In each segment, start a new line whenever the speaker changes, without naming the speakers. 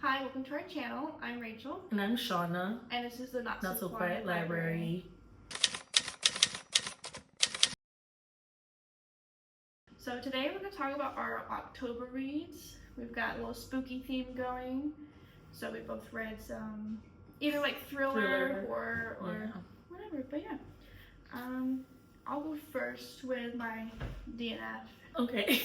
Hi, welcome to our channel. I'm Rachel.
And I'm Shauna.
And this is the Not
So Quiet Library.
So today we're going to talk about our October reads. We've got a little spooky theme going. So we both read some either like thriller, horror, or whatever. But yeah. I'll go first with my DNF.
Okay.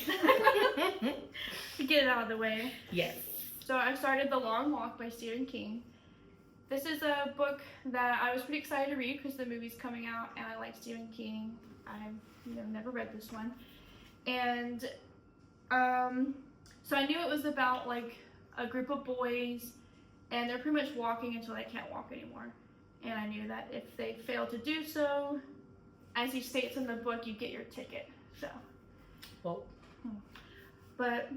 To get it out of the way.
Yes.
So I started The Long Walk by Stephen King. This is a book that I was pretty excited to read because the movie's coming out and I like Stephen King. I've never read this one. And so I knew it was about like a group of boys and they're pretty much walking until they can't walk anymore. And I knew that if they fail to do so, as he states in the book, you get your ticket. So.
Well.
But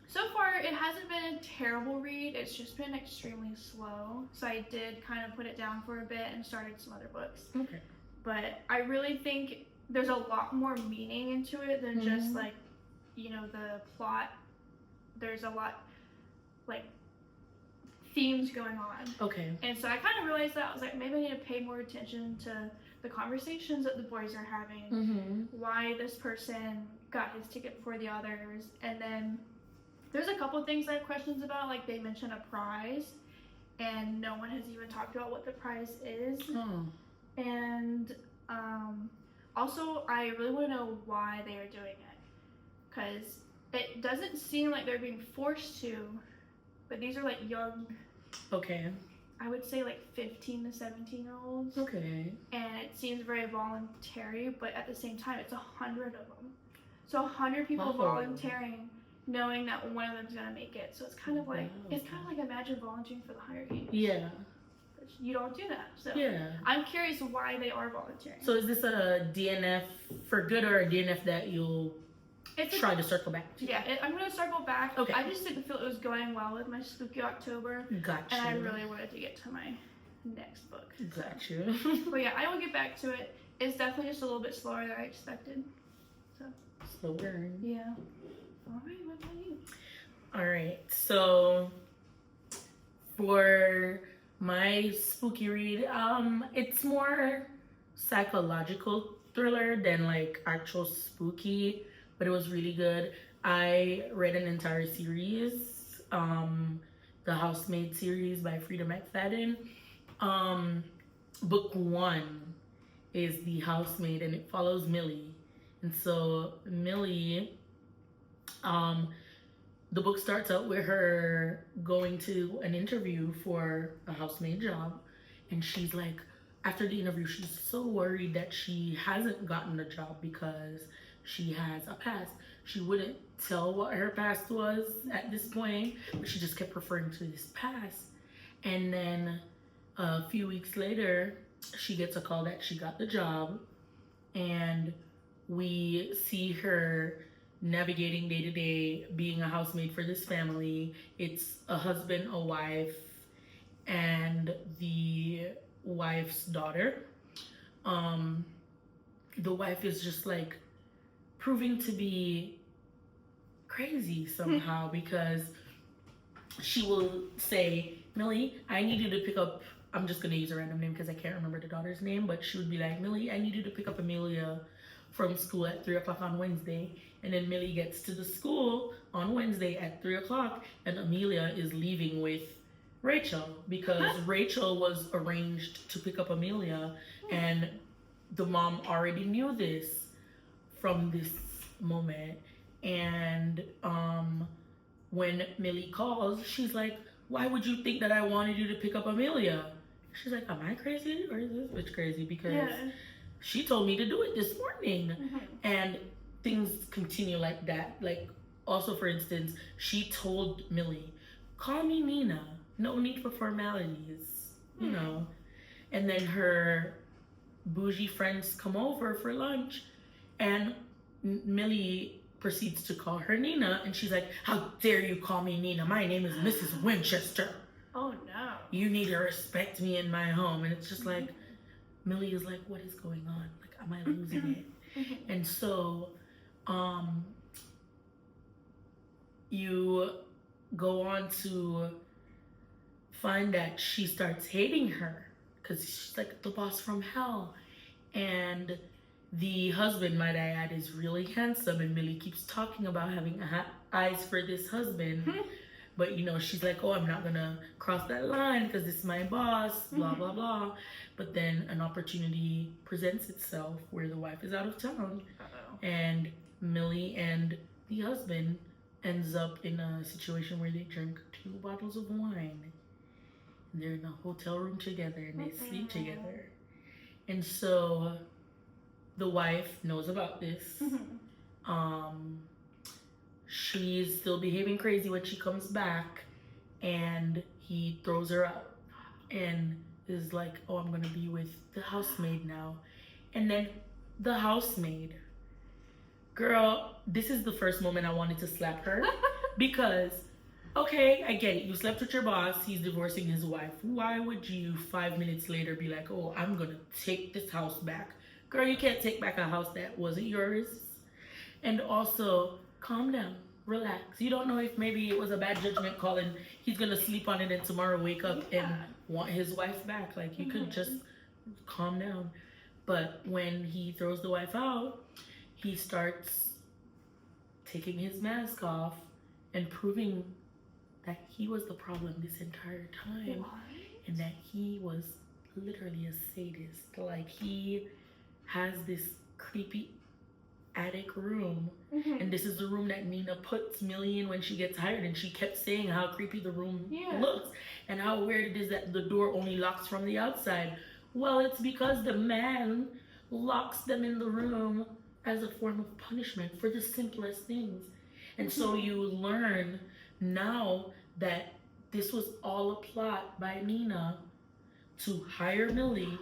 so far, it hasn't been a terrible read. It's just been extremely slow. So I did kind of put it down for a bit and started some other books.
Okay.
But I really think there's a lot more meaning into it than just like, the plot. There's a lot, like, themes going on.
Okay.
And so I kind of realized that. I was like, maybe I need to pay more attention to the conversations that the boys are having. Why this person got his ticket before the others. And then there's a couple things I have questions about, like they mention a prize, and no one has even talked about what the prize is. And also, I really want to know why they are doing it, because it doesn't seem like they're being forced to, but these are like young, I would say like 15 to 17-year-olds.
Okay.
And it seems very voluntary, but at the same time, it's 100 of them. So 100 people volunteering, knowing that one of them's gonna make it. So it's kind of like imagine volunteering for the Hunger Games.
Yeah.
But you don't do that. So
yeah.
I'm curious why they are volunteering.
So is this a DNF for good or a DNF that you'll try to circle back to?
Yeah, I'm gonna circle back.
Okay.
I just didn't feel it was going well with my Spooky October.
Gotcha.
And I really wanted to get to my next book.
Gotcha.
But yeah, I will get back to it. It's definitely just a little bit slower than I expected. So.
Slow burn.
Yeah. All right, what about you?
All right, so for my spooky read, it's more psychological thriller than like actual spooky, but it was really good. I read an entire series, the Housemaid series by Frida McFadden. Book 1 is The Housemaid, and it follows Millie. And so Millie, the book starts out with her going to an interview for a housemaid job, and she's like, after the interview, she's so worried that she hasn't gotten the job because she has a past. She wouldn't tell what her past was at this point, but she just kept referring to this past. And then a few weeks later, she gets a call that she got the job, and we see her navigating day to day, being a housemaid for this family. It's a husband, a wife, and the wife's daughter. The wife is just like proving to be crazy somehow because she will say, Millie, I need you to pick up, I'm just gonna use a random name because I can't remember the daughter's name, but she would be like, Millie, I need you to pick up Amelia from school at 3 o'clock on Wednesday. And then Millie gets to the school on Wednesday at 3 o'clock, and Amelia is leaving with Rachel because Rachel was arranged to pick up Amelia, and the mom already knew this from this moment. And when Millie calls, she's like, why would you think that I wanted you to pick up Amelia? She's like, am I crazy or is this bitch crazy? Because she told me to do it this morning. And things continue like that. Like, also, for instance, she told Millie, call me Nina. No need for formalities, you know. And then her bougie friends come over for lunch, and Millie proceeds to call her Nina, and she's like, how dare you call me Nina? My name is Mrs. Winchester.
Oh no. You
need to respect me in my home. And it's just like, Millie is like, what is going on? Like, am I losing it? And so, you go on to find that she starts hating her because she's like the boss from hell. And the husband, might I add, is really handsome, and Millie keeps talking about having eyes for this husband. But she's like, oh, I'm not gonna cross that line because this is my boss, blah blah blah. But then an opportunity presents itself where the wife is out of town, and Millie and the husband ends up in a situation where they drink 2 bottles of wine. And they're in a hotel room together and they sleep together. And so the wife knows about this. She's still behaving crazy when she comes back, and he throws her out and is like, oh, I'm gonna be with the housemaid now. And then the housemaid, girl, this is the first moment I wanted to slap her. Because, okay, I get it, you slept with your boss, he's divorcing his wife. Why would you 5 minutes later be like, oh, I'm gonna take this house back? Girl, you can't take back a house that wasn't yours. And also, calm down, relax. You don't know if maybe it was a bad judgment call and he's gonna sleep on it and tomorrow wake up and want his wife back. Like, you could just calm down. But when he throws the wife out, he starts taking his mask off and proving that he was the problem this entire time. And that he was literally a sadist. Like, he has this creepy attic room, and this is the room that Nina puts Millie in when she gets hired, and she kept saying how creepy the room looks and how weird it is that the door only locks from the outside. Well, it's because the man locks them in the room as a form of punishment for the simplest things. And so you learn now that this was all a plot by Nina to hire Millie,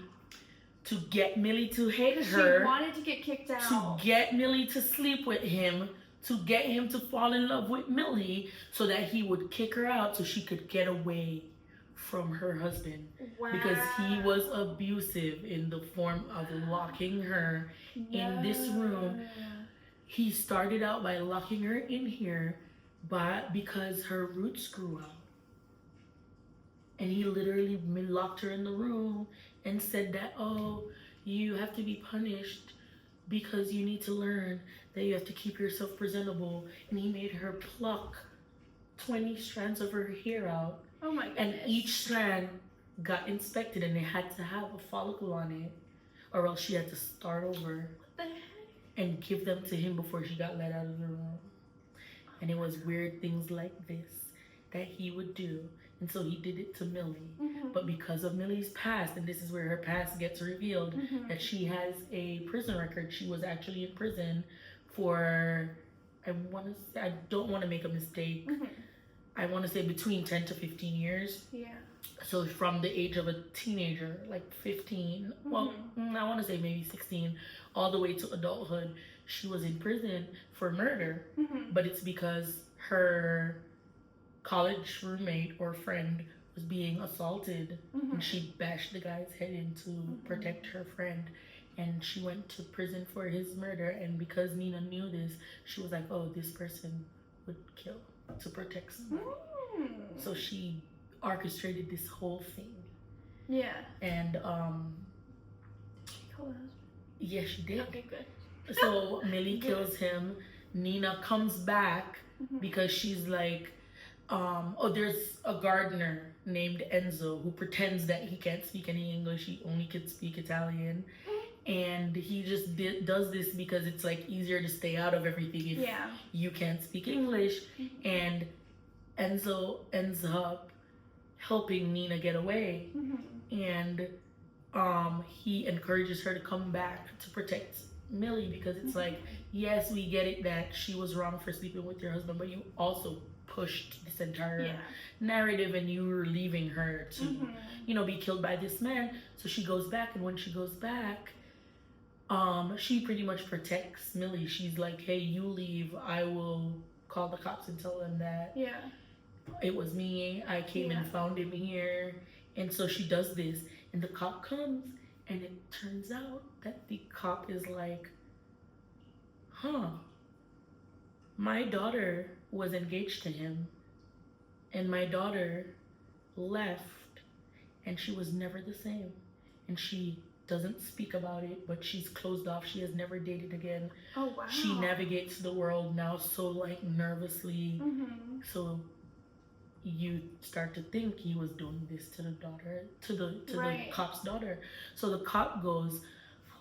to get Millie to hate her.
She wanted to get kicked out.
To get Millie to sleep with him, to get him to fall in love with Millie, so that he would kick her out so she could get away from her husband.
Wow.
Because he was abusive in the form of locking her in this room. He started out by locking her in here because her roots grew out. And he literally locked her in the room and said that, oh, you have to be punished because you need to learn that you have to keep yourself presentable. And he made her pluck 20 strands of her hair out.
Oh my goodness.
And each strand got inspected, and it had to have a follicle on it, or else she had to start over.
What the heck?
And give them to him before she got let out of the room. And it was weird things like this that he would do. And so he did it to Millie. But because of Millie's past, and this is where her past gets revealed, that she has a prison record. She was actually in prison for, I don't want to make a mistake. I want to say between 10 to 15 years.
Yeah.
So from the age of a teenager, like 15, well, I want to say maybe 16, all the way to adulthood, she was in prison for murder. But it's because her college roommate or friend was being assaulted, and she bashed the guy's head in to protect her friend, and she went to prison for his murder. And because Nina knew this, she was like, oh, this person would kill to protect somebody. So she orchestrated this whole thing.
Yeah.
And
She killed her husband.
yeah, she did.
Okay, good.
So Millie kills him. Nina comes back because she's like, there's a gardener named Enzo who pretends that he can't speak any English. He only can speak Italian. And he just does this because it's like easier to stay out of everything if you can't speak English. And Enzo ends up helping Nina get away. And he encourages her to come back to protect Millie, because it's like, yes, we get it that she was wrong for sleeping with your husband, but you also pushed this entire narrative, and you were leaving her to be killed by this man. So she goes back, and when she goes back, she pretty much protects Millie. She's like, hey, you leave, I will call the cops and tell them that it was me, I came and found him here. And so she does this, and the cop comes, and it turns out that the cop is like, my daughter was engaged to him, and my daughter left, and she was never the same. And she doesn't speak about it, but she's closed off. She has never dated again.
Oh wow.
She navigates the world now so like nervously.
Mm-hmm.
So you start to think he was doing this to the daughter, to the
Right.
cop's daughter. So the cop goes,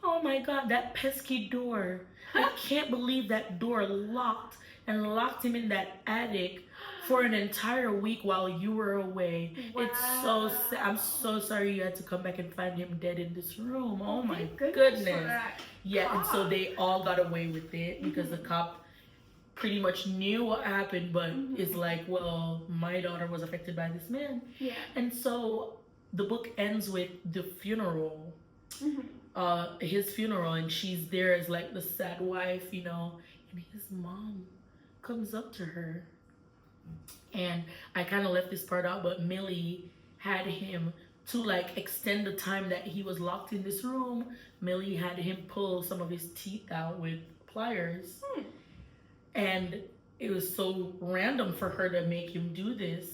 "Oh my God, that pesky door! I can't believe that door locked and locked him in that attic for an entire week while you were away. It's so sad. I'm so sorry you had to come back and find him dead in this room. Oh my
Thank goodness for
goodness."
that
Yeah, and so
cop.
they all got away with it because the cop pretty much knew what happened, but is like, well, my daughter was affected by this man.
Yeah.
And so the book ends with the funeral,
Mm-hmm.
his funeral, and she's there as like the sad wife, you know, and his mom comes up to her. And I kind of left this part out, but Millie had him to like extend the time that he was locked in this room. Millie had him pull some of his teeth out with pliers. And it was so random for her to make him do this.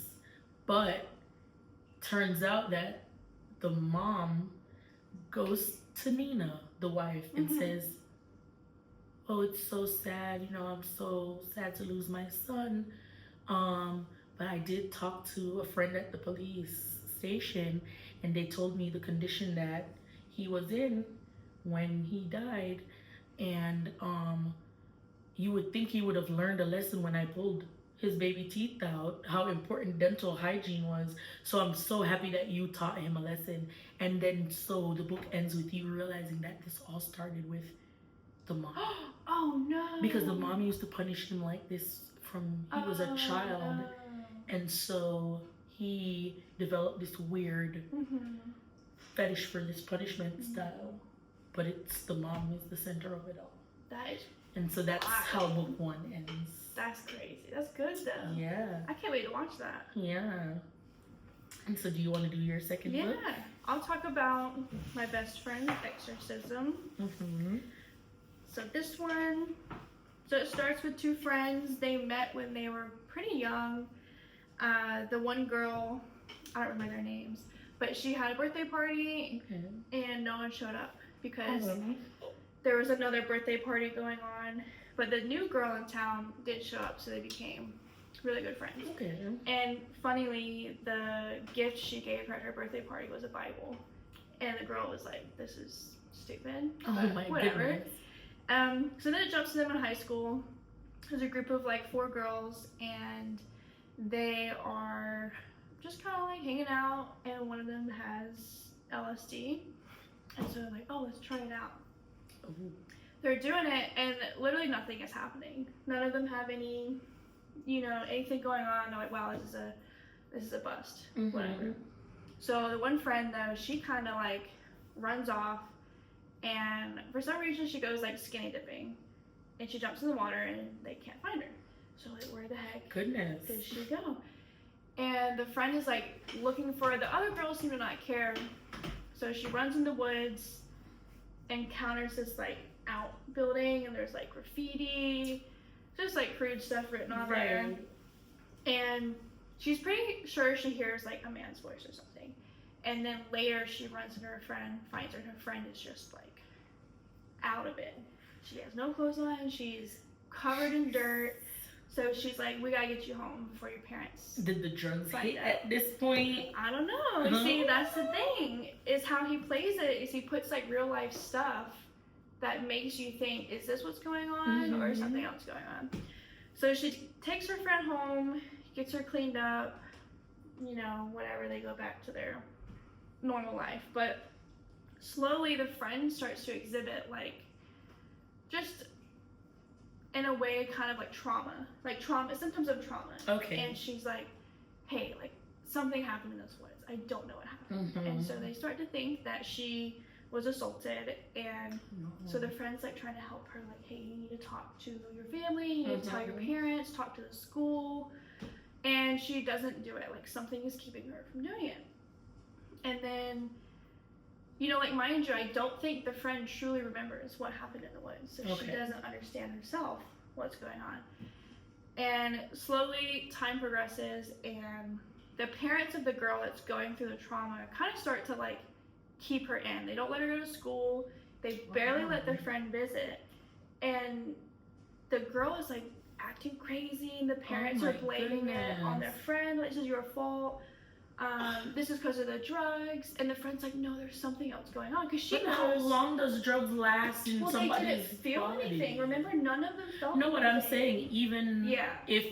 But turns out that the mom goes to Nina, the wife, and says, "Oh, it's so sad. You know, I'm so sad to lose my son. But I did talk to a friend at the police station, and they told me the condition that he was in when he died. And you would think he would have learned a lesson when I pulled his baby teeth out, how important dental hygiene was. So I'm so happy that you taught him a lesson." And then so the book ends with you realizing that this all started with the mom.
Oh no.
Because the mom used to punish him like this from he was a child.
No.
And so he developed this weird fetish for this punishment style. But it's the mom is the center of it all.
That is.
And so that's how book one ends.
That's crazy. That's good though.
Yeah.
I can't wait to watch that.
Yeah. And so do you want to do your second book?
Yeah. I'll talk about My Best Friend's Exorcism. So this one, so it starts with two friends. They met when they were pretty young. The one girl, I don't remember their names, but she had a birthday party and no one showed up because there was another birthday party going on. But the new girl in town did show up, so they became really good friends.
Okay.
And funnily, the gift she gave her at her birthday party was a Bible. And the girl was like, "This is stupid."
Oh my
whatever.
goodness.
So then it jumps to them in high school. There's a group of like 4 girls, and they are just kind of like hanging out, and one of them has LSD. And so they're like, "Oh, let's try it out."
Ooh.
They're doing it, and literally nothing is happening. None of them have any, anything going on. They're like, "Wow, this is a bust." Whatever. So the one friend though, she kind of like runs off, and for some reason she goes like skinny dipping, and she jumps in the water, and they can't find her. So like, where the heck
Goodness.
did she go? And the friend is like looking for her. The other girls seem to not care, so she runs in the woods, encounters this like outbuilding, and there's like graffiti, just like crude stuff written on there. And she's pretty sure she hears like a man's voice or something. And then later she runs into her friend, finds her, and her friend is just like out of it. She has no clothes on, she's covered in dirt. So she's like, "We gotta get you home before your parents."
Did the drugs
Find
hit
out.
at this point?
I don't know. See, that's the thing, is how he plays it, is he puts like real life stuff that makes you think, is this what's going on or something else going on? So she takes her friend home, gets her cleaned up, whatever, they go back to their normal life. But slowly the friend starts to exhibit like, just in a way, kind of like symptoms of trauma.
Okay.
And she's like, "Hey, like something happened in those woods. I don't know what happened." And so they start to think that she was assaulted, and so the friend's like trying to help her, like, "Hey, you need to talk to your family, you need to tell your parents, talk to the school." And she doesn't do it. Like something is keeping her from doing it. And then, like mind you, I don't think the friend truly remembers what happened in the woods. So she doesn't understand herself what's going on. And slowly time progresses, and the parents of the girl that's going through the trauma kind of start to like keep her in. They don't let her go to school. They barely let their friend visit. And the girl is like acting crazy, and the parents are blaming it on their friend. Like, this is your fault. This is because of the drugs. And the friend's like, no, there's something else going on. Because she knows.
How long does drugs last in somebody's
they didn't feel
body?
anything. Remember, none of them felt
No, what
anything.
I'm saying, even if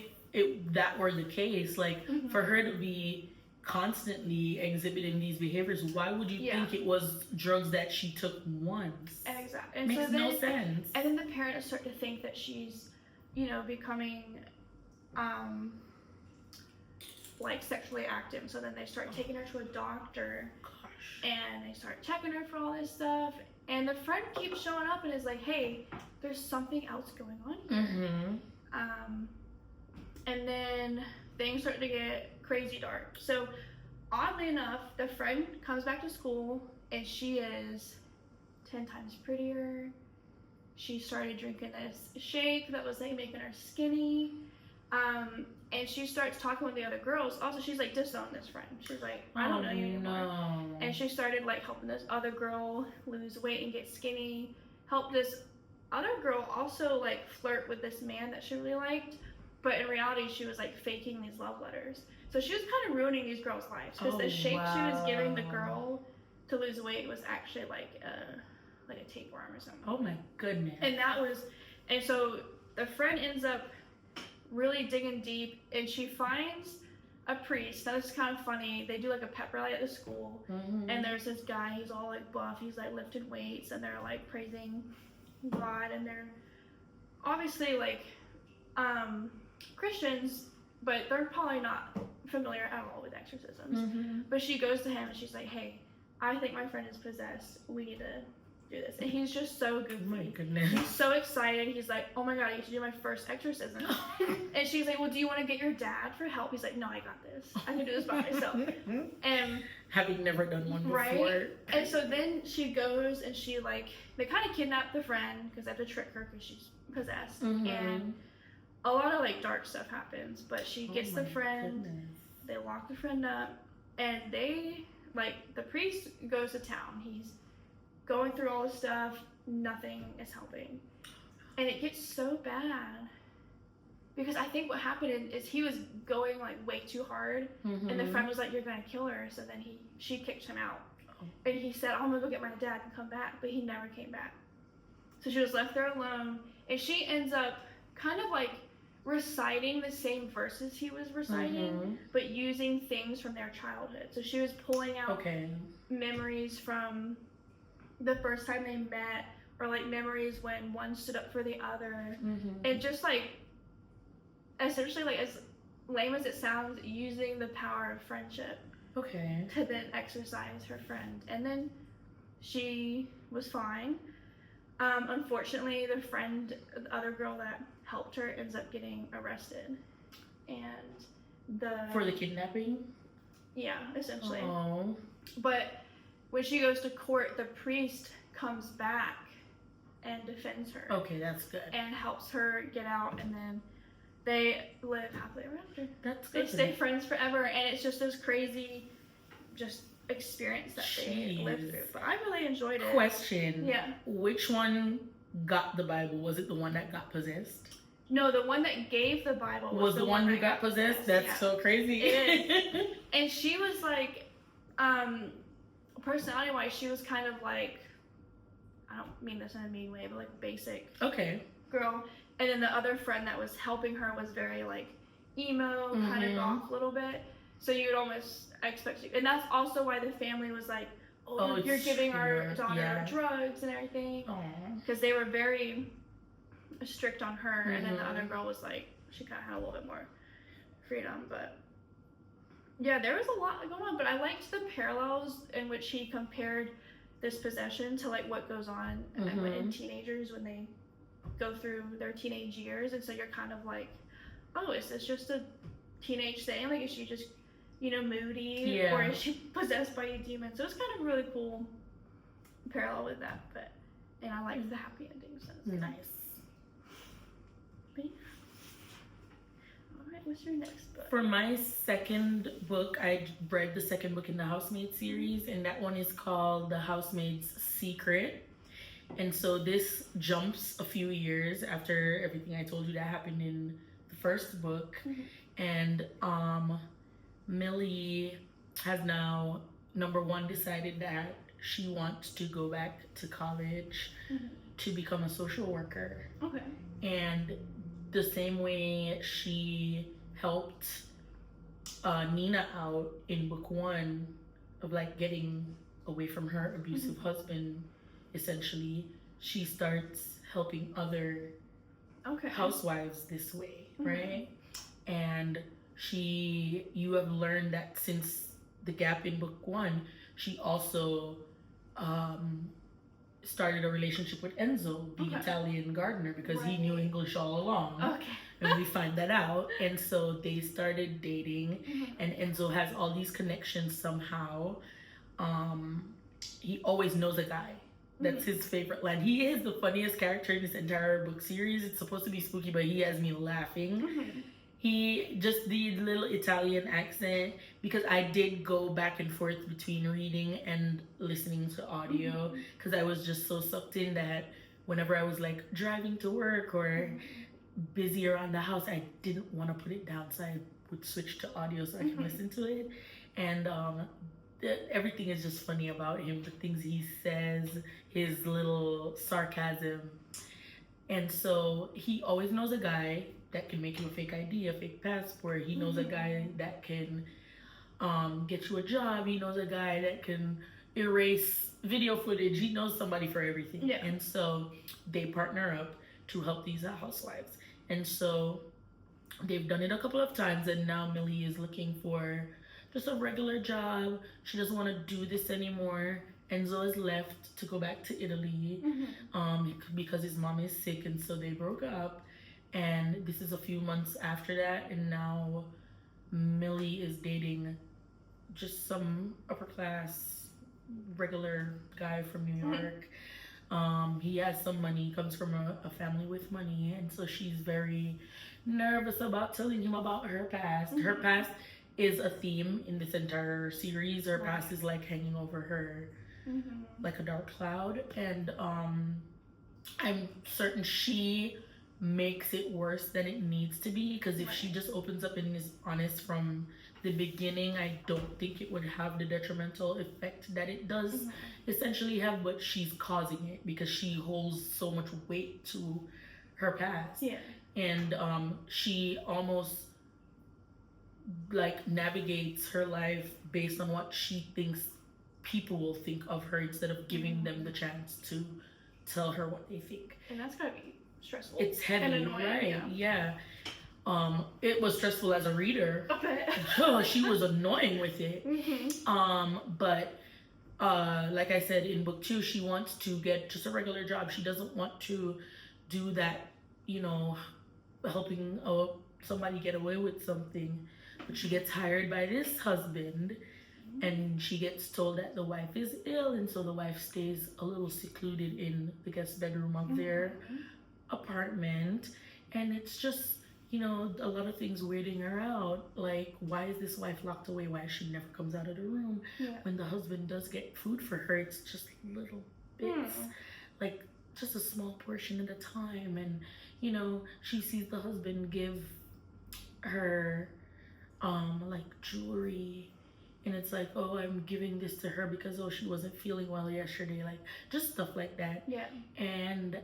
that were the case, like, for her to be constantly exhibiting these behaviors, why would you think it was drugs that she took once?
Exactly. And
Makes
so then,
no sense.
And then the parents start to think that she's, you know, becoming like sexually active. So then they start taking her to a doctor. And they start checking her for all this stuff. And the friend keeps showing up and is like, hey, there's something else going on here. And then things start to get crazy dark. So oddly enough, the friend comes back to school and she is 10 times prettier. She started drinking this shake that was like making her skinny. And she starts talking with the other girls. Also, she's like disowned this friend. She's like, I don't know you anymore.
No.
And she started like helping this other girl lose weight and get skinny. Helped this other girl also like flirt with this man that she really liked. But in reality, she was like faking these love letters. So she was kind of ruining these girls' lives because the shake she was giving the girl to lose weight was actually like a tapeworm or something.
Oh my goodness.
And so the friend ends up really digging deep, and she finds a priest. That is kind of funny. They do like a pep rally at the school, and there's this guy. He's all like buff. He's like lifting weights, and they're like praising God, and they're obviously like Christians, but they're probably not familiar at all with exorcisms. But she goes to him and she's like, hey, I think my friend is possessed. We need to do this. And he's just so goofy.
Oh my goodness.
He's so excited. He's like, oh my God, I get to do my first exorcism. And she's like, well, do you want to get your dad for help? He's like, no, I got this. I can do this by myself. And
having never done one before.
Right? And so then she goes and she like, they kind of kidnap the friend because they have to trick her because she's possessed. And a lot of like dark stuff happens, but she gets the friend. They lock the friend up, and they like the priest goes to town. He's going through all this stuff. Nothing is helping, and it gets so bad because I think what happened is he was going like way too hard, and the friend was like, "You're gonna kill her." So then she kicked him out, and he said, "I'm gonna go get my dad and come back," but he never came back. So she was left there alone, and she ends up kind of like reciting the same verses he was reciting, but using things from their childhood. So she was pulling out memories from the first time they met, or like memories when one stood up for the other, and just like essentially, like as lame as it sounds, using the power of friendship to then exorcise her friend. And then she was fine. Unfortunately, the other girl that helped her ends up getting arrested, and
for the kidnapping.
Yeah, essentially.
Oh.
But when she goes to court, the priest comes back and defends her.
Okay, that's good.
And helps her get out, and then they live happily ever after.
That's good.
They stay friends forever, and it's just this crazy, just experience that they lived through. But I really enjoyed it.
Question.
Yeah.
Which one got the Bible? Was it the one that got possessed?
No, the one that gave the Bible
was the one who got possessed. That's so crazy.
It is. And she was like, personality-wise, she was kind of like, I don't mean this in a mean way, but like basic girl. And then the other friend that was helping her was very like emo, kind of goth a little bit. So you would almost expect and that's also why the family was like, oh you're giving our daughter drugs and everything. Because they were very strict on her, and then the other girl was like, she kind of had a little bit more freedom. But yeah, there was a lot going on, but I liked the parallels in which he compared this possession to like what goes on in teenagers when they go through their teenage years. And so you're kind of like, oh, is this just a teenage thing? Like, is she just, you know, moody, or is she possessed by a demon? So it's kind of really cool parallel with that. But and I liked the happy ending. So
nice.
But, all right. What's your next book?
For my second book, I read the second book in the Housemaid series, and that one is called The Housemaid's Secret. And so this jumps a few years after everything I told you that happened in the first book. And Millie has now, number one, decided that she wants to go back to college to become a social worker.
Okay.
And the same way she helped Nina out in book one of like getting away from her abusive husband, essentially, she starts helping other housewives this way, right? And you have learned that since the gap in book one, she also started a relationship with Enzo, the Italian gardener, because he knew English all along.
Okay.
And we find that out. And so they started dating, and Enzo has all these connections somehow. He always knows a guy. That's his favorite line. He is the funniest character in this entire book series. It's supposed to be spooky, but he has me laughing. He just the little Italian accent, because I did go back and forth between reading and listening to audio, because I was just so sucked in that whenever I was like driving to work or busy around the house, I didn't want to put it down, so I would switch to audio so I can listen to it. And everything is just funny about him, the things he says, his little sarcasm. And so he always knows a guy that can make you a fake ID, a fake passport. He knows a guy that can get you a job. He knows a guy that can erase video footage. He knows somebody for everything. Yeah. And so they partner up to help these housewives. And so they've done it a couple of times, and now Millie is looking for just a regular job. She doesn't want to do this anymore. Enzo has left to go back to Italy because his mom is sick, and so they broke up. And this is a few months after that, and now Millie is dating just some upper class regular guy from New York. He has some money, comes from a family with money, and so she's very nervous about telling him about her past. Her past is a theme in this entire series. Her past is like hanging over her like a dark cloud, and I'm certain she makes it worse than it needs to be, because if she just opens up and is honest from the beginning, I don't think it would have the detrimental effect that it does essentially have, but she's causing it because she holds so much weight to her past. Yeah. And she almost like navigates her life based on what she thinks people will think of her, instead of giving them the chance to tell her what they think.
And that's gotta be stressful.
It's heavy, and annoying, right? Yeah. It was stressful as a reader. Oh, she was annoying with it. But like I said, in book two, she wants to get just a regular job. She doesn't want to do that, you know, helping somebody get away with something. But she gets hired by this husband, and she gets told that the wife is ill, and so the wife stays a little secluded in the guest bedroom of their apartment. And it's just, you know, a lot of things weirding her out. Like, why is this wife locked away? Why she never comes out of the room? When the husband does get food for her, it's just little bits, like just a small portion at a time. And, you know, she sees the husband give her like jewelry, and it's like, oh, I'm giving this to her because, oh, she wasn't feeling well yesterday, like just stuff like that. And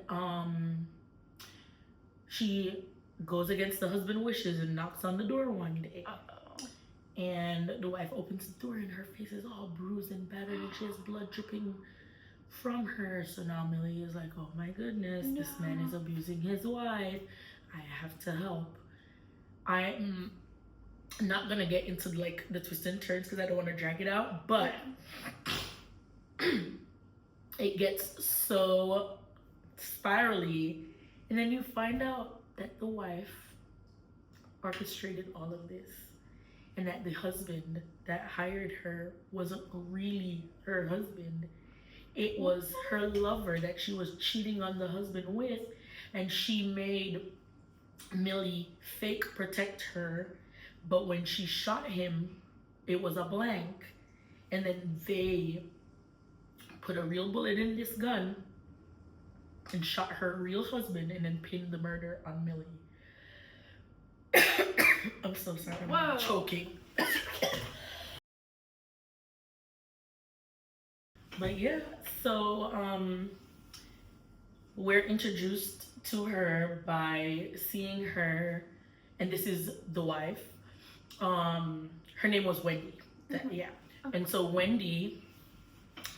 she goes against the husband's wishes and knocks on the door one day. And the wife opens the door, and her face is all bruised and battered, and she has blood dripping from her. So now Millie is like, oh my goodness, this man is abusing his wife. I have to help. I'm not gonna get into like the twists and turns because I don't want to drag it out, but it gets so spirally, and then you find out that the wife orchestrated all of this, and that the husband that hired her wasn't really her husband. It was her lover that she was cheating on the husband with, and she made Millie fake protect her, but when she shot him, it was a blank. And then they put a real bullet in this gun and shot her real husband and then pinned the murder on Millie. I'm so sorry. I'm choking. But yeah, so we're introduced to her by seeing her, and this is the wife. Her name was Wendy. Yeah. And so Wendy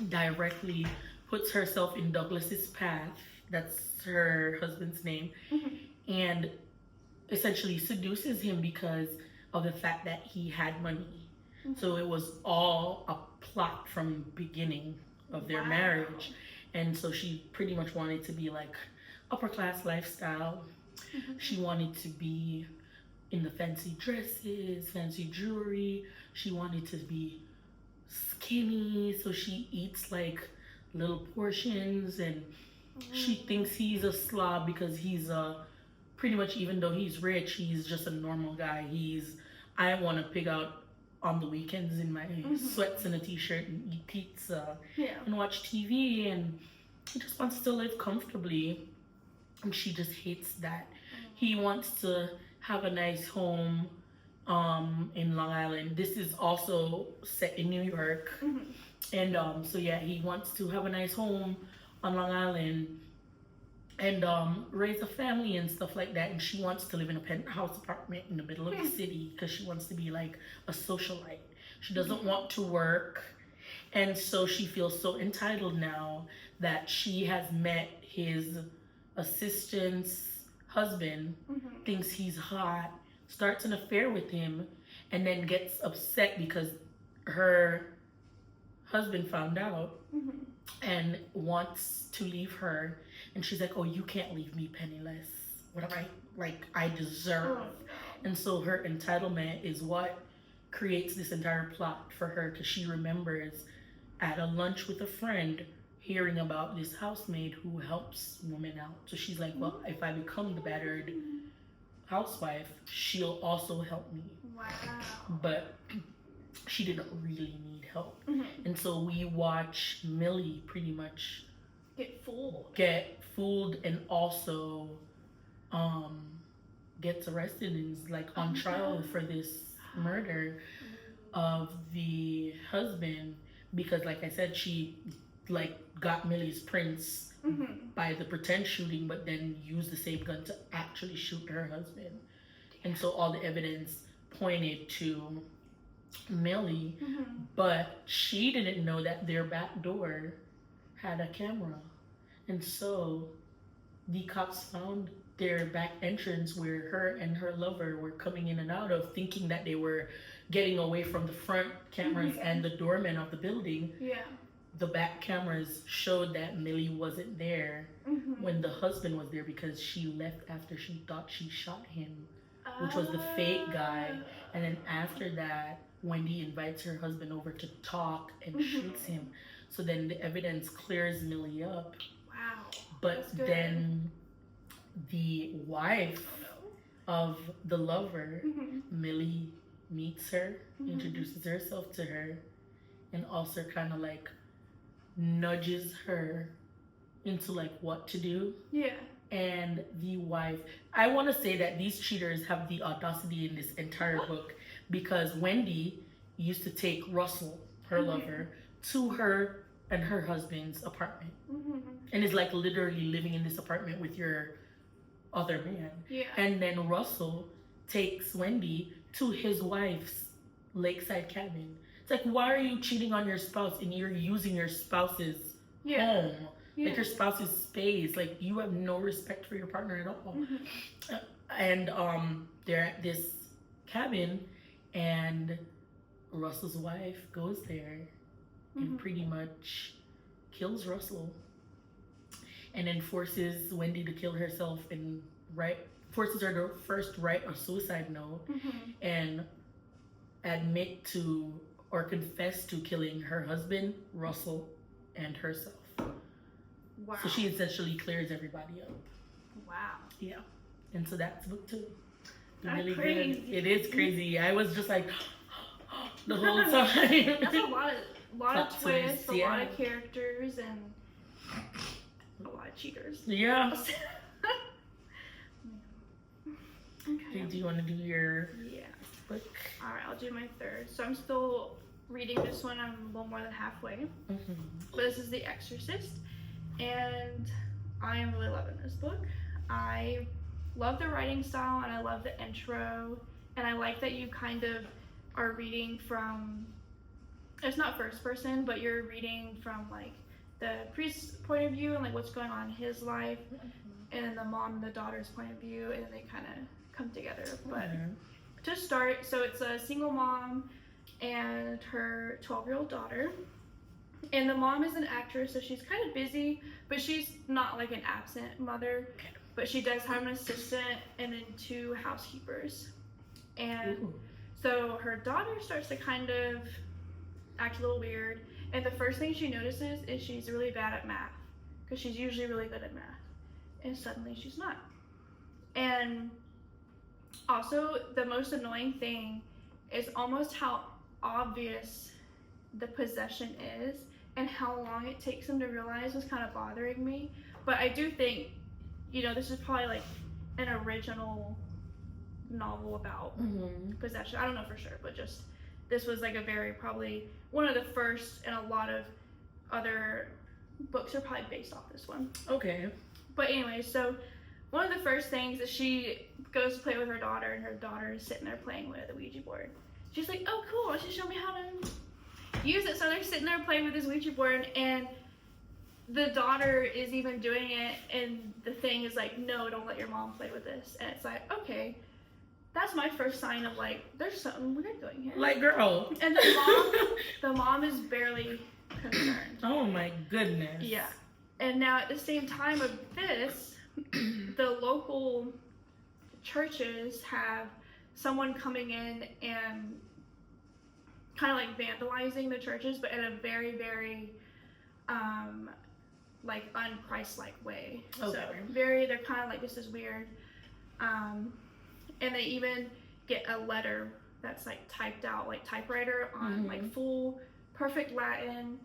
directly puts herself in Douglas's path. That's her husband's name. And essentially seduces him because of the fact that he had money. So it was all a plot from the beginning of their marriage. And so she pretty much wanted to be like upper class lifestyle. She wanted to be in the fancy dresses, fancy jewelry. She wanted to be skinny, so she eats like little portions, and she thinks he's a slob because he's pretty much, even though he's rich, he's just a normal guy. I want to pig out on the weekends in my sweats and a t-shirt and eat pizza and watch TV, and he just wants to live comfortably, and she just hates that. He wants to have a nice home in Long Island. This is also set in New York. And so yeah, he wants to have a nice home on Long Island and raise a family and stuff like that. And she wants to live in a penthouse apartment in the middle of the city because she wants to be like a socialite. She doesn't want to work. And so she feels so entitled now that she has met his assistant's husband, thinks he's hot, starts an affair with him, and then gets upset because her husband found out and wants to leave her. And she's like, oh, you can't leave me penniless. What am I, like, I deserve. And so her entitlement is what creates this entire plot for her, because she remembers at a lunch with a friend hearing about this housemaid who helps women out. So she's like, well, if I become the battered housewife, she'll also help me. But she didn't really need help. And so we watch Millie pretty much get fooled and also gets arrested and is like on trial for this murder of the husband, because like I said, she like got Millie's prints by the pretend shooting, but then used the same gun to actually shoot her husband. And so all the evidence pointed to Millie, but she didn't know that their back door had a camera. And so the cops found their back entrance where her and her lover were coming in and out of, thinking that they were getting away from the front cameras and the doorman of the building. The back cameras showed that Millie wasn't there when the husband was there, because she left after she thought she shot him, which was the fake guy. And then after that, Wendy invites her husband over to talk and shoots him. So then the evidence clears Millie up. But then the wife of the lover, Millie meets her, introduces herself to her, and also kind of like nudges her into like what to do. And the wife, I want to say that these cheaters have the audacity in this entire book, because Wendy used to take Russell, her lover, to her and her husband's apartment, and is like literally living in this apartment with your other man. And then Russell takes Wendy to his wife's lakeside cabin. It's like, why are you cheating on your spouse and you're using your spouse's home? Like your spouse's space. Like, you have no respect for your partner at all. And they're at this cabin, and Russell's wife goes there and pretty much kills Russell, and then forces Wendy to kill herself and forces her to first write a suicide note and admit to or confess to killing her husband, Russell, and herself. So she essentially clears everybody up. Yeah. And so that's book 2.
That's
Really
crazy.
good. It is crazy. I was just like the whole time.
That's a lot of twists, a lot of characters, and a lot of cheaters.
Yeah.
Okay.
Do you want to do your book?
All right, I'll do my third. So I'm still reading this one. I'm a little more than halfway. But this is The Exorcist, and I am really loving this book. I love the writing style, and I love the intro, and I like that you kind of are reading from, it's not first person, but you're reading from like the priest's point of view and like what's going on in his life, and then the mom and the daughter's point of view, and then they kind of come together. But to start, so it's a single mom and her 12-year-old daughter, and the mom is an actress, so she's kind of busy, but she's not like an absent mother, but she does have an assistant and then 2 housekeepers. And so her daughter starts to kind of act a little weird, and the first thing she notices is she's really bad at math, because she's usually really good at math, and suddenly she's not. And also, the most annoying thing is almost how obvious the possession is and how long it takes them to realize was kind of bothering me. But I do think, this is probably like an original novel about possession. I don't know for sure, but just this was like probably one of the first, and a lot of other books are probably based off this one.
Okay.
But anyway, so one of the first things is she goes to play with her daughter, and her daughter is sitting there playing with a Ouija board. She's like, oh cool, why don't you show me how to use it? So they're sitting there playing with this Ouija board, and the daughter is even doing it, and the thing is like, no, don't let your mom play with this. And it's like, okay, that's my first sign of like, there's something weird going here.
Like, girl.
And the mom is barely concerned.
Oh my goodness.
Yeah. And now at the same time of this, the local churches have someone coming in and kind of like vandalizing the churches, but in a very, very like un-Christ-like way.
Okay.
So they're kind of like, this is weird. And they even get a letter that's like typed out, like typewriter on like full perfect Latin.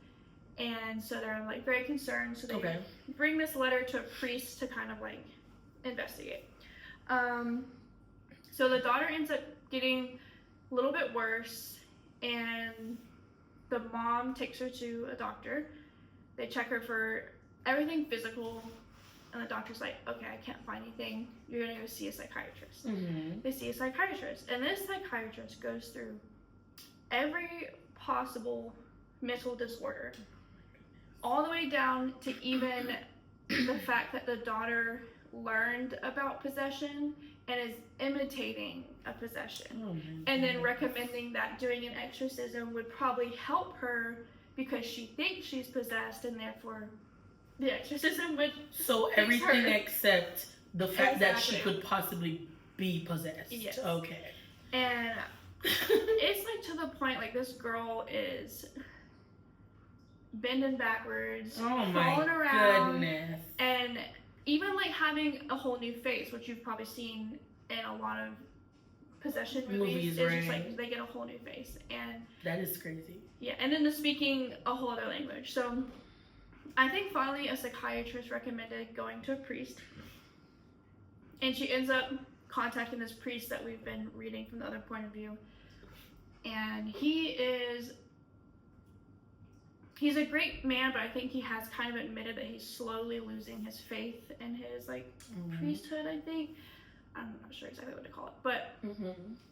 And so they're like very concerned. So they bring this letter to a priest to kind of like investigate. So the daughter ends up getting a little bit worse, and the mom takes her to a doctor. They check her for everything physical, and the doctor's like, okay, I can't find anything. You're gonna go see a psychiatrist. They see a psychiatrist, and this psychiatrist goes through every possible mental disorder, all the way down to even the fact that the daughter learned about possession and is imitating a possession, and then recommending that doing an exorcism would probably help her because she thinks she's possessed, and therefore the exorcism would
so everything except the fact that she
Exactly.
could possibly be possessed.
Yes.
Okay.
And it's like to the point like this girl is bending backwards,
Oh
crawling
my
around,
goodness.
and even like having a whole new face, which you've probably seen in a lot of possession movies. It's just like they get a whole new face, and
That is crazy.
yeah, and then speaking a whole other language. So I think finally a psychiatrist recommended going to a priest, and she ends up contacting this priest that we've been reading from the other point of view, and he's a great man, but I think he has kind of admitted that he's slowly losing his faith in his like priesthood, I think. I'm not sure exactly what to call it, but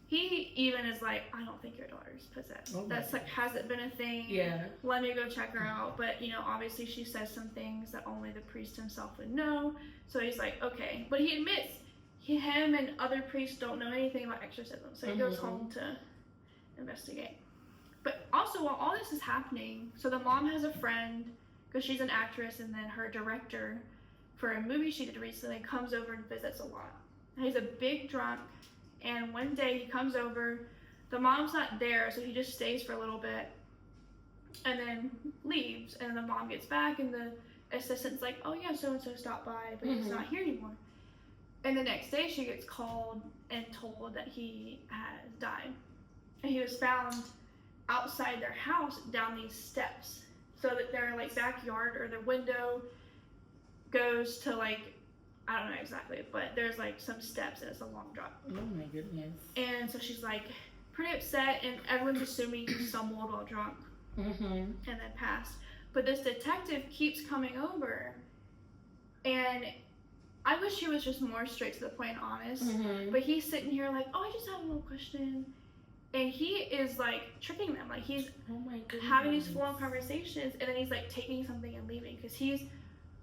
he even is like, I don't think your daughter's possessed. That's like, hasn't been a thing.
Yeah.
Let me go check her out. But obviously she says some things that only the priest himself would know. So he's like, okay. But he admits him and other priests don't know anything about exorcism. So he goes home to investigate. But also, while all this is happening, so the mom has a friend, because she's an actress, and then her director for a movie she did recently comes over and visits a lot. And he's a big drunk, and one day he comes over, the mom's not there, so he just stays for a little bit, and then leaves, and the mom gets back, and the assistant's like, oh yeah, so-and-so stopped by, but he's not here anymore. And the next day she gets called and told that he has died. And he was found outside their house down these steps. So that their like backyard or their window goes to like, I don't know exactly, but there's like some steps and it's a long drop.
Oh my goodness.
And so she's like pretty upset, and everyone's assuming he stumbled while drunk and then passed. But this detective keeps coming over, and I wish he was just more straight to the point and honest. But he's sitting here like, oh, I just have a little question. And he is like tricking them. Like he's having these full-on conversations, and then he's like taking something and leaving because he's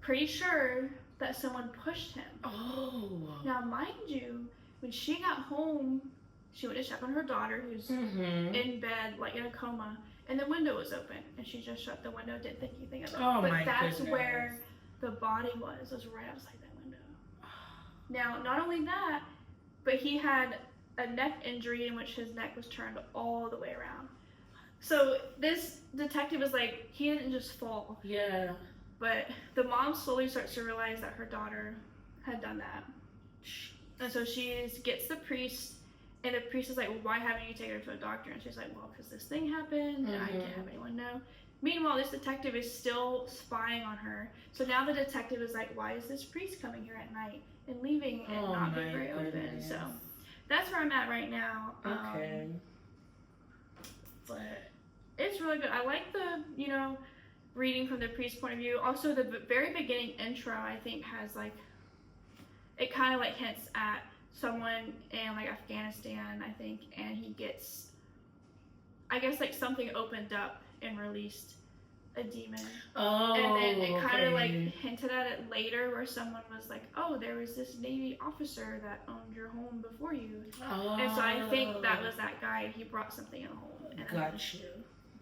pretty sure that someone pushed him.
Oh.
Now, mind you, when she got home, she went to check on her daughter who's in bed, like in a coma, and the window was open, and she just shut the window, didn't think anything of it.
Oh,
but
my
that's
goodness.
where the body was right outside that window. Now, not only that, but he had a neck injury in which his neck was turned all the way around. So this detective is like, he didn't just fall.
Yeah.
But the mom slowly starts to realize that her daughter had done that. And so she gets the priest, and the priest is like, well, why haven't you taken her to a doctor? And she's like, well, because this thing happened, and I can't have anyone know. Meanwhile, this detective is still spying on her. So now the detective is like, why is this priest coming here at night and leaving and not being very open? So that's where I'm at right now.
Okay.
But it's really good. I like the, reading from the priest's point of view. Also, the very beginning intro, I think, has like, it kind of like hints at someone in like Afghanistan, I think, and he gets, I guess, like something opened up and released a demon.
Oh,
and then it kind of like hinted at it later where someone was like, oh, there was this Navy officer that owned your home before you.
Oh.
And so I think that was that guy. He brought something in the home. And
Got you.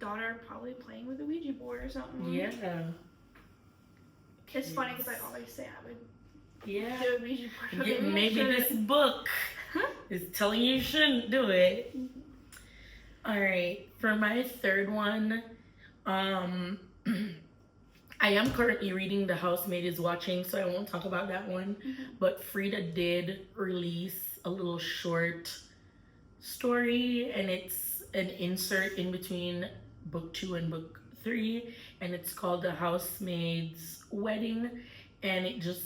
Daughter probably playing with a Ouija board or something.
Yeah.
It's funny because I always say I would
Yeah.
do a Ouija board.
Yeah, maybe this book is telling you shouldn't do it. All right. For my third one, I am currently reading The Housemaid is Watching, so I won't talk about that one. But Frida did release a little short story, and it's an insert in between book 2 and book 3, and it's called The Housemaid's Wedding, and it just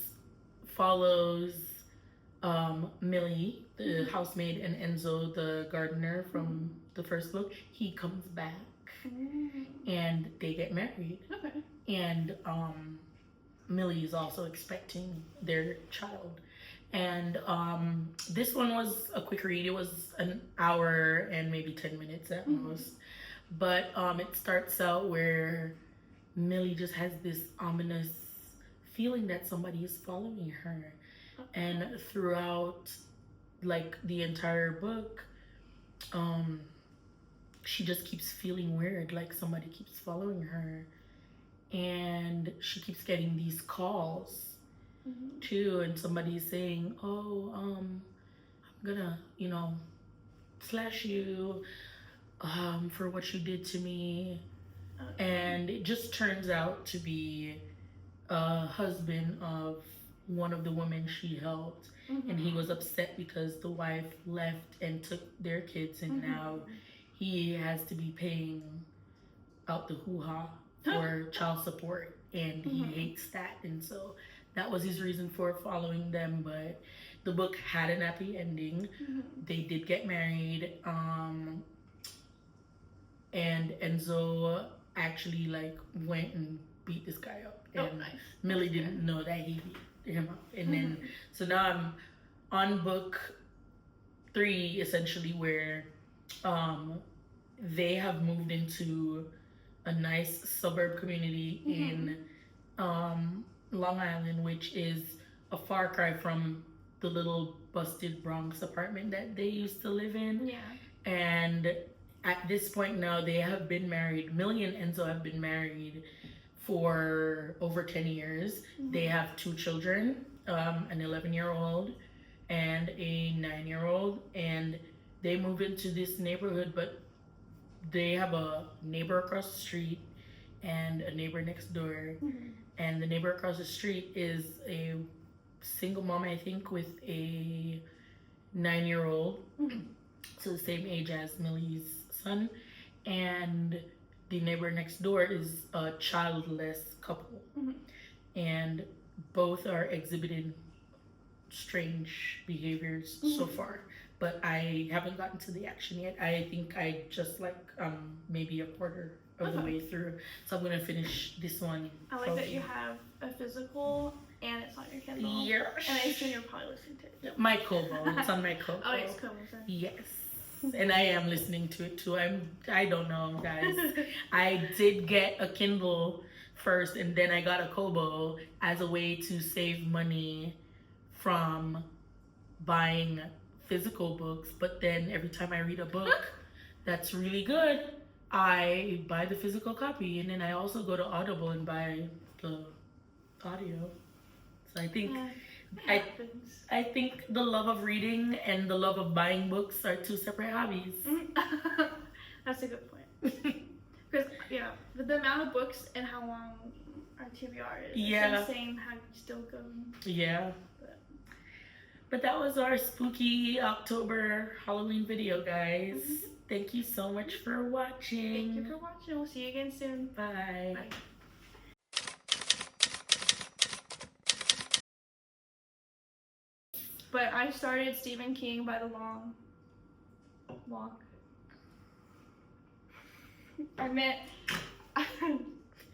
follows Millie, the housemaid, and Enzo, the gardener from the first book. He comes back and they get married.
Okay.
And Millie is also expecting their child. And this one was a quick read. It was an hour and maybe 10 minutes at most. But it starts out where Millie just has this ominous feeling that somebody is following her. And throughout like the entire book, she just keeps feeling weird, like somebody keeps following her. And she keeps getting these calls too, and somebody's saying, oh, I'm gonna, slash you for what you did to me. And it just turns out to be a husband of one of the women she helped, and he was upset because the wife left and took their kids, and now he has to be paying out the hoo-ha for child support, and he hates that. And so that was his reason for following them. But the book had an happy ending. They did get married, and Enzo actually like went and beat this guy up, and Millie didn't know that he beat him up. And then so now I'm on book 3, essentially, where they have moved into a nice suburb community in Long Island, which is a far cry from the little busted Bronx apartment that they used to live in.
Yeah.
And at this point now, they have been married. Millie and Enzo have been married for over 10 years. They have 2 children, an 11-year-old and a 9-year-old. And they move into this neighborhood, but they have a neighbor across the street and a neighbor next door. And the neighbor across the street is a single mom, I think, with a 9-year-old, so the same age as Millie's son, and the neighbor next door is a childless couple, and both are exhibiting strange behaviors so far. But I haven't gotten to the action yet. I think I just like maybe a quarter of the way through, so I'm gonna finish this one.
I like that you have a physical and it's on your Kindle.
Yeah.
And I assume you're probably listening to it.
My Kobo. It's on my Kobo.
Oh, it's Kobo.
Yes. And I am listening to it too. I don't know, guys. I did get a Kindle first, and then I got a Kobo as a way to save money from buying physical books. But then every time I read a book that's really good, I buy the physical copy, and then I also go to Audible and buy the audio. So I think I think the love of reading and the love of buying books are two separate hobbies.
That's a good point. Because with the amount of books and how long our TBR is, it's insane how you still go.
Yeah. But that was our spooky October Halloween video, guys. Thank you so much for watching.
Thank you for watching. We'll see you again soon.
Bye.
Bye. But I started Stephen King by the Long Walk. I meant